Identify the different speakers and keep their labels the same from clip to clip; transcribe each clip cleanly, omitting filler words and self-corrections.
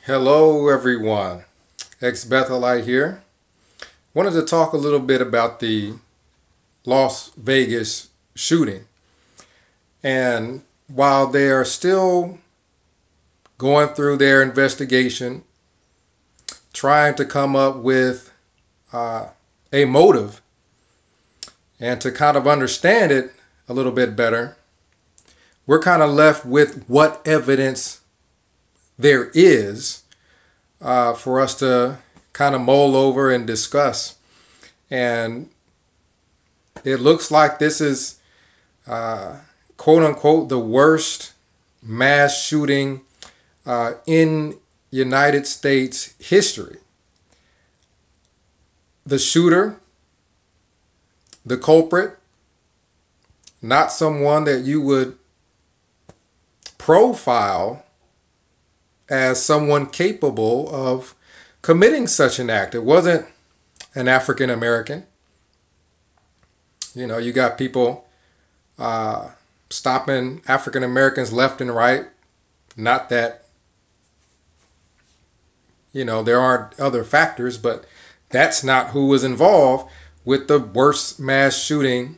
Speaker 1: Hello everyone, ex-Bethelite here. Wanted to talk a little bit about the Las Vegas shooting. And while they are still going through their investigation, trying to come up with a motive and to kind of understand it a little bit better, we're kind of left with what evidence there is for us to kind of mull over and discuss. And it looks like this is quote unquote the worst mass shooting in United States history. The shooter, the culprit, not someone that you would profile as someone capable of committing such an act. It wasn't an African American. You know, you got people stopping African Americans left and right. Not that, there aren't other factors, but that's not who was involved with the worst mass shooting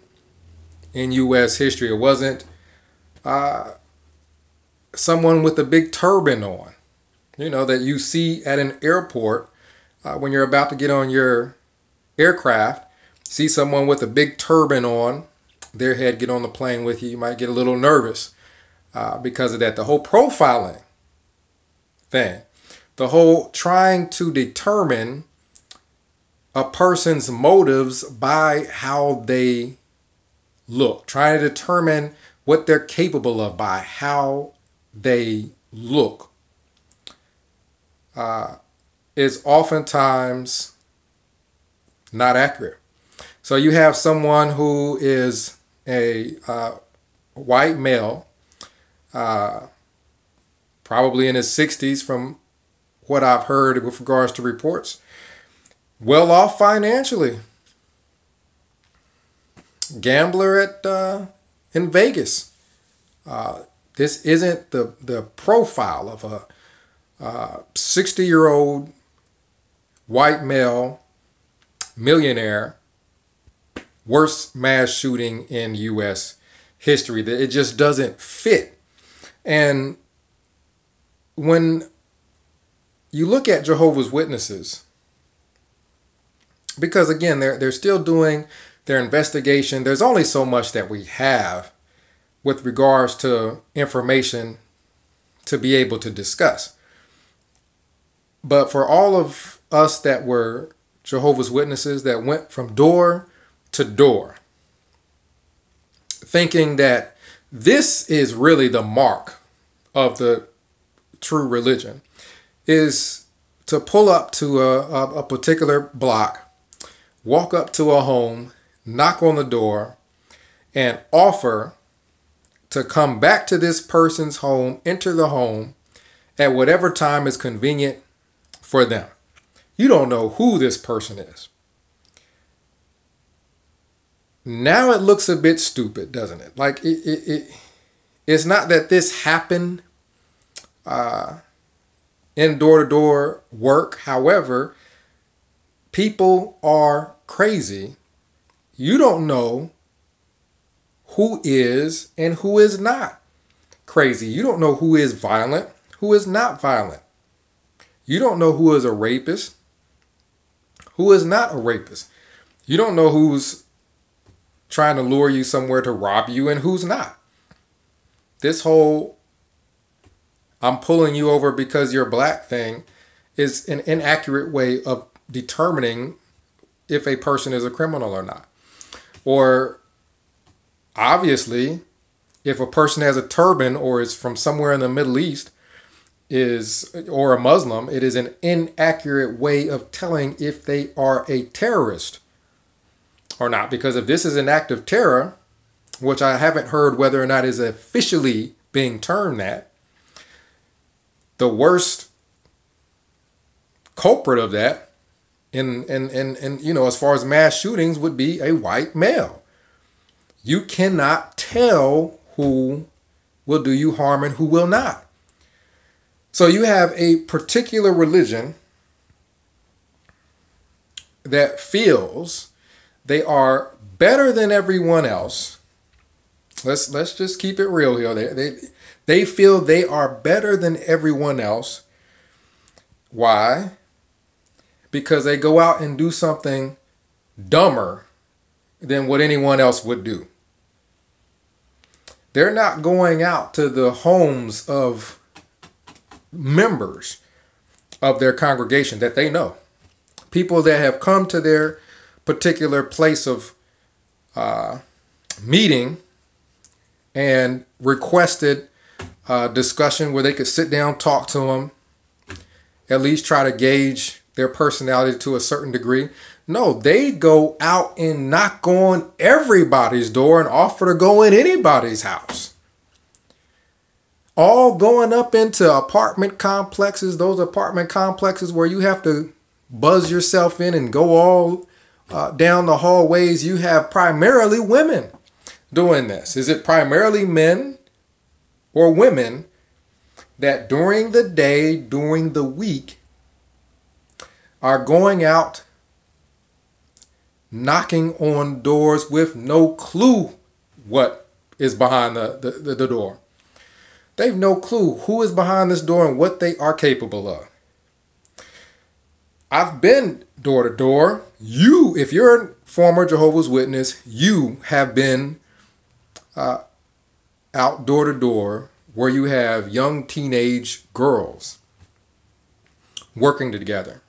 Speaker 1: in U.S. history. It wasn't someone with a big turban on, that you see at an airport when you're about to get on your aircraft. See someone with a big turban on their head get on the plane with you. You might get a little nervous because of that. The whole profiling thing, the whole trying to determine a person's motives by how they look, trying to determine what they're capable of by how they look, is oftentimes not accurate. So you have someone who is a white male, probably in his 60s from what I've heard with regards to reports, well off financially, gambler in Vegas. This isn't the profile of a 60-year-old white male millionaire, worst mass shooting in U.S. history. It just doesn't fit. And when you look at Jehovah's Witnesses, because again, they're still doing their investigation. There's only so much that we have with regards to information to be able to discuss. But for all of us that were Jehovah's Witnesses that went from door to door, thinking that this is really the mark of the true religion, is to pull up to a particular block, walk up to a home, knock on the door, and offer to come back to this person's home, enter the home at whatever time is convenient for them. You don't know who this person is. Now it looks a bit stupid, doesn't it? Like it's not that this happened in door-to-door work. However, people are crazy. You don't know who is and who is not crazy. You don't know who is violent, who is not violent. You don't know who is a rapist, who is not a rapist. You don't know who's trying to lure you somewhere to rob you and who's not. This whole I'm pulling you over because you're black thing is an inaccurate way of determining if a person is a criminal or not. Or obviously, if a person has a turban or is from somewhere in the Middle East or a Muslim, it is an inaccurate way of telling if they are a terrorist or not. Because if this is an act of terror, which I haven't heard whether or not is officially being termed that, the worst culprit of that in as far as mass shootings would be a white male. You cannot tell who will do you harm and who will not. So you have a particular religion that feels they are better than everyone else. Let's just keep it real here. They feel they are better than everyone else. Why? Because they go out and do something dumber than what anyone else would do. They're not going out to the homes of members of their congregation that they know. People that have come to their particular place of meeting and requested discussion where they could sit down, talk to them, at least try to gauge their personality to a certain degree. No, they go out and knock on everybody's door and offer to go in anybody's house. All going up into apartment complexes, those apartment complexes where you have to buzz yourself in and go all down the hallways. You have primarily women doing this. Is it primarily men or women that during the day, during the week, are going out knocking on doors with no clue what is behind the door? They have no clue who is behind this door and what they are capable of. I've been door to door. If you're a former Jehovah's Witness, you have been out door to door where you have young teenage girls working together.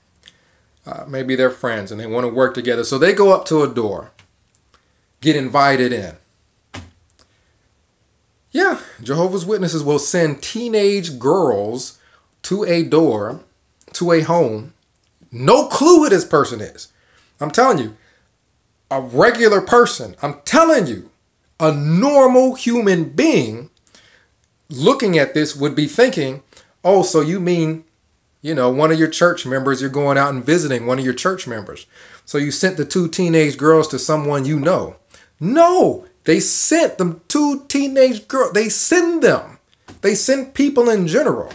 Speaker 1: Maybe they're friends and they want to work together. So they go up to a door, get invited in. Yeah, Jehovah's Witnesses will send teenage girls to a door, to a home. No clue who this person is. I'm telling you, a regular person. I'm telling you, a normal human being looking at this would be thinking, oh, so you mean, one of your church members, you're going out and visiting one of your church members. So you sent the two teenage girls to someone you know. No, they sent them two teenage girls. They send them. They send people in general,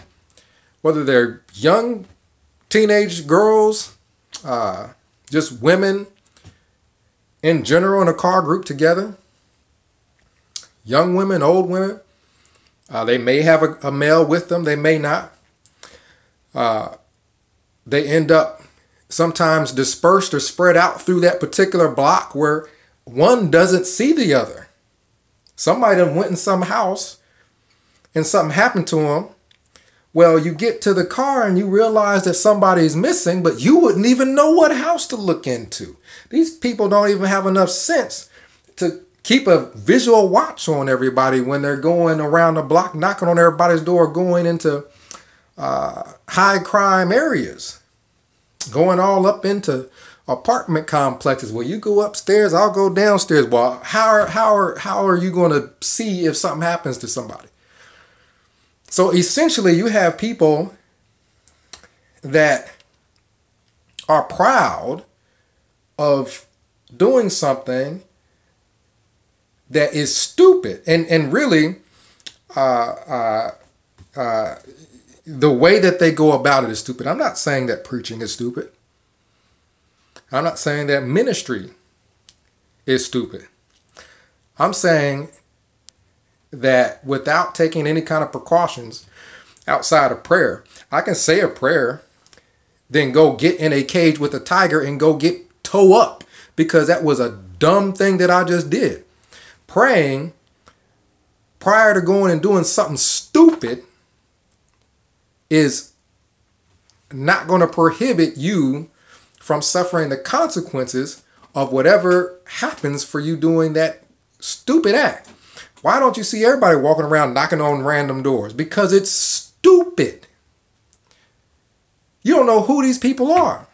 Speaker 1: whether they're young teenage girls, just women in general in a car group together, young women, old women. They may have a male with them. They may not. They end up sometimes dispersed or spread out through that particular block where one doesn't see the other. Somebody done went in some house and something happened to them. Well, you get to the car and you realize that somebody's missing, but you wouldn't even know what house to look into. These people don't even have enough sense to keep a visual watch on everybody when they're going around the block, knocking on everybody's door, going into high crime areas, going all up into apartment complexes. Well, you go upstairs, I'll go downstairs. Well, how are you going to see if something happens to somebody? So essentially, you have people that are proud of doing something that is stupid. And really, the way that they go about it is stupid. I'm not saying that preaching is stupid. I'm not saying that ministry is stupid. I'm saying that without taking any kind of precautions outside of prayer, I can say a prayer, then go get in a cage with a tiger and go get toe up because that was a dumb thing that I just did. Praying prior to going and doing something stupid is not going to prohibit you from suffering the consequences of whatever happens for you doing that stupid act. Why don't you see everybody walking around knocking on random doors? Because it's stupid. You don't know who these people are.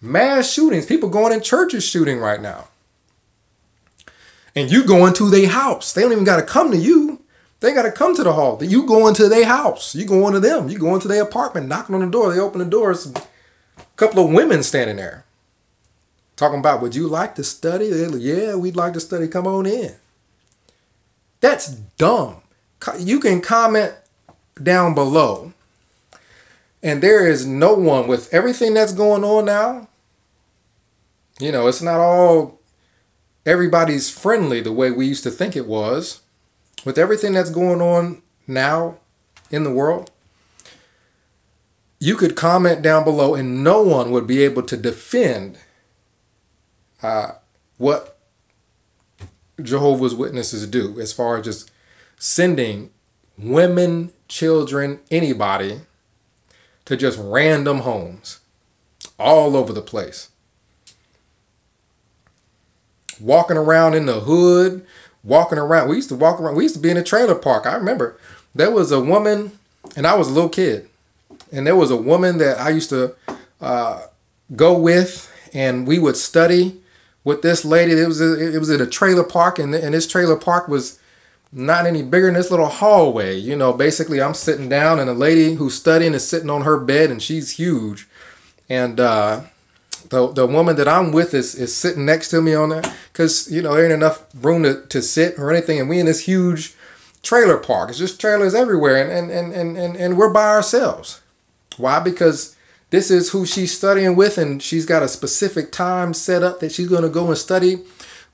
Speaker 1: Mass shootings, people going in churches shooting right now. And you going to their house. They don't even got to come to you. They got to come to the hall. You go into their house. You go into them. You go into their apartment, knocking on the door. They open the doors. A couple of women standing there. Talking about, would you like to study? Yeah, we'd like to study. Come on in. That's dumb. You can comment down below, and there is no one with everything that's going on now. It's not all everybody's friendly the way we used to think it was. With everything that's going on now in the world, you could comment down below and no one would be able to defend what Jehovah's Witnesses do as far as just sending women, children, anybody to just random homes all over the place. Walking around in the hood, walking around. We used to walk around. We used to be in a trailer park. I remember there was a woman, and I was a little kid, and there was a woman that I used to go with, and we would study with this lady. It was in a trailer park, and this trailer park was not any bigger than this little hallway. Basically I'm sitting down, and a lady who's studying is sitting on her bed, and she's huge, and the woman that I'm with is sitting next to me on there because, there ain't enough room to sit or anything. And we in this huge trailer park. It's just trailers everywhere. And we're by ourselves. Why? Because this is who she's studying with, and she's got a specific time set up that she's going to go and study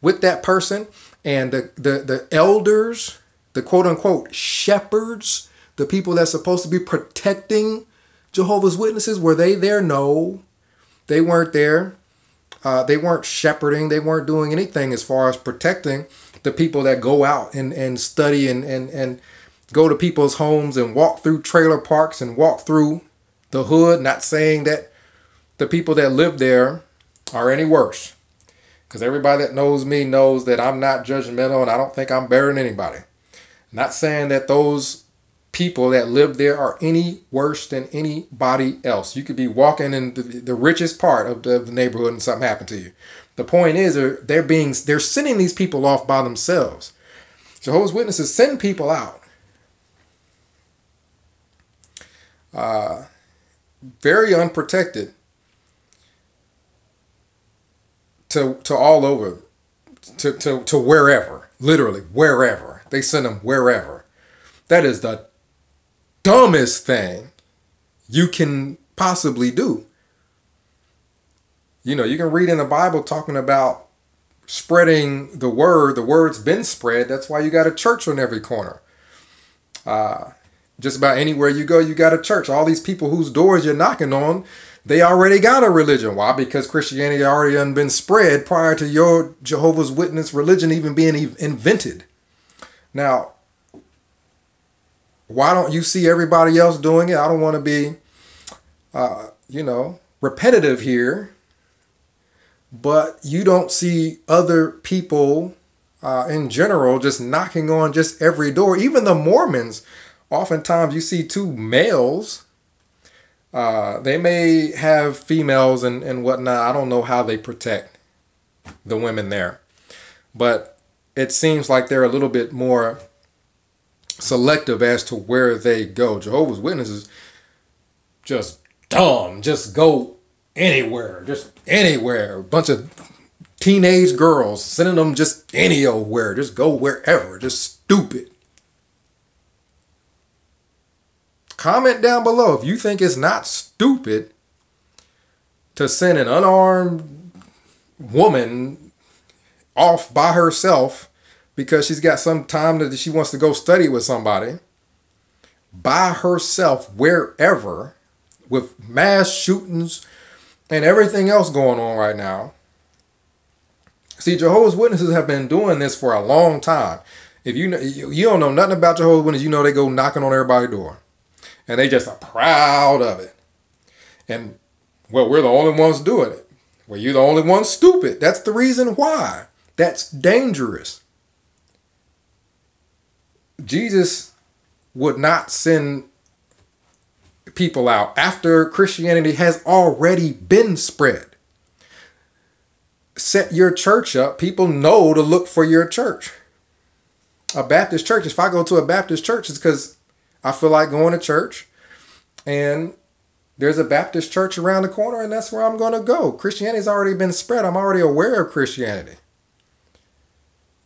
Speaker 1: with that person. And the elders, the quote unquote shepherds, the people that's supposed to be protecting Jehovah's Witnesses, were they there? No. They weren't there. They weren't shepherding. They weren't doing anything as far as protecting the people that go out and study and go to people's homes and walk through trailer parks and walk through the hood. Not saying that the people that live there are any worse, because everybody that knows me knows that I'm not judgmental and I don't think I'm better than anybody. Not saying that those people that live there are any worse than anybody else. You could be walking in the richest part of the neighborhood and something happened to you. The point is, they're sending these people off by themselves. Jehovah's Witnesses send people out very unprotected to all over, to wherever, literally wherever. They send them wherever. That is the dumbest thing you can possibly do. You can read in the Bible talking about spreading the word. The word's been spread. That's why you got a church on every corner. Just about anywhere you go, you got a church. All these people whose doors you're knocking on, they already got a religion. Why? Because Christianity already done been spread prior to your Jehovah's Witness religion even being invented. Now, why don't you see everybody else doing it? I don't want to be, repetitive here, but you don't see other people in general just knocking on just every door. Even the Mormons, oftentimes you see two males. They may have females and whatnot. I don't know how they protect the women there, but it seems like they're a little bit more selective as to where they go. Jehovah's Witnesses just dumb, just go anywhere, A bunch of teenage girls, sending them just anywhere, just go wherever, just stupid. Comment down below if you think it's not stupid to send an unarmed woman off by herself because she's got some time that she wants to go study with somebody by herself wherever, with mass shootings and everything else going on right now. See, Jehovah's Witnesses have been doing this for a long time. If you don't know nothing about Jehovah's Witnesses, they go knocking on everybody's door. And they just are proud of it. And, well, we're the only ones doing it. Well, you're the only one stupid. That's the reason why. That's dangerous. Jesus would not send people out after Christianity has already been spread. Set your church up. People know to look for your church. A Baptist church, if I go to a Baptist church, it's because I feel like going to church and there's a Baptist church around the corner and that's where I'm going to go. Christianity's already been spread. I'm already aware of Christianity.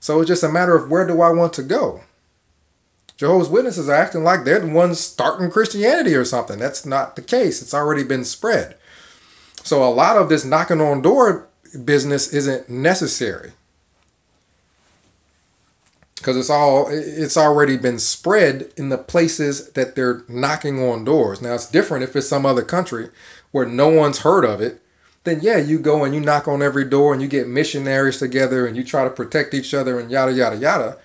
Speaker 1: So it's just a matter of where do I want to go. Jehovah's Witnesses are acting like they're the ones starting Christianity or something. That's not the case. It's already been spread. So a lot of this knocking on door business isn't necessary, because it's already been spread in the places that they're knocking on doors. Now, it's different if it's some other country where no one's heard of it. Then yeah, you go and you knock on every door and you get missionaries together and you try to protect each other and yada yada yada.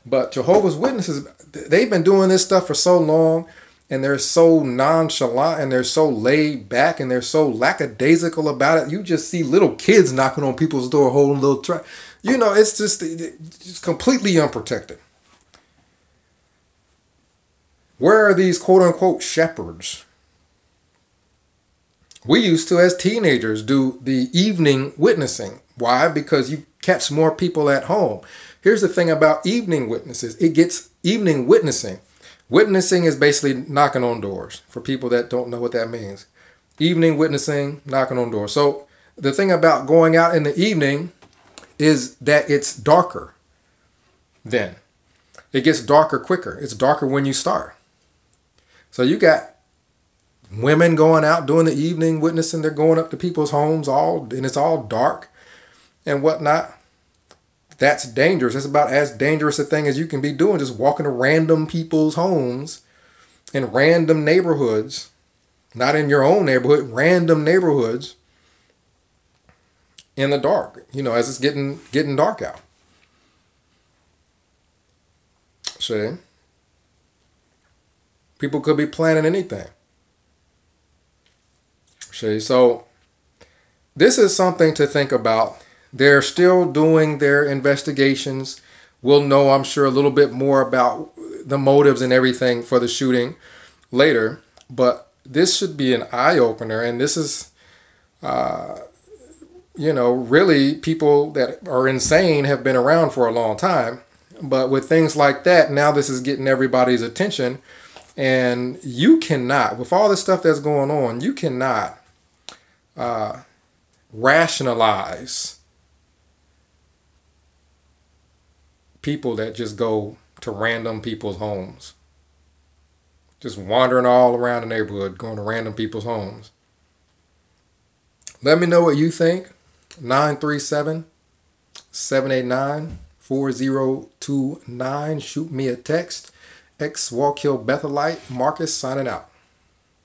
Speaker 1: But Jehovah's Witnesses, they've been doing this stuff for so long, and they're so nonchalant and they're so laid back and they're so lackadaisical about it. You just see little kids knocking on people's door holding little it's just completely unprotected. Where are these quote unquote shepherds? We used to, as teenagers, do the evening witnessing. Why? Because you catch more people at home. Here's the thing about evening witnesses. It gets evening witnessing. Witnessing is basically knocking on doors, for people that don't know what that means. Evening witnessing, knocking on doors. So the thing about going out in the evening is that it's darker then. It gets darker quicker. It's darker when you start. So you got women going out doing the evening witnessing. They're going up to people's homes and it's all dark and whatnot. That's dangerous. It's about as dangerous a thing as you can be doing, just walking to random people's homes in random neighborhoods, not in your own neighborhood, random neighborhoods in the dark, as it's getting dark out. See? People could be planning anything. See? So this is something to think about. They're still doing their investigations. We'll know, I'm sure, a little bit more about the motives and everything for the shooting later. But this should be an eye-opener. And this is, really people that are insane have been around for a long time. But with things like that, now this is getting everybody's attention. And you cannot, with all the stuff that's going on, you cannot rationalize people that just go to random people's homes. Just wandering all around the neighborhood, going to random people's homes. Let me know what you think. 937-789-4029. Shoot me a text. Walk Hill Bethelite. Marcus signing out.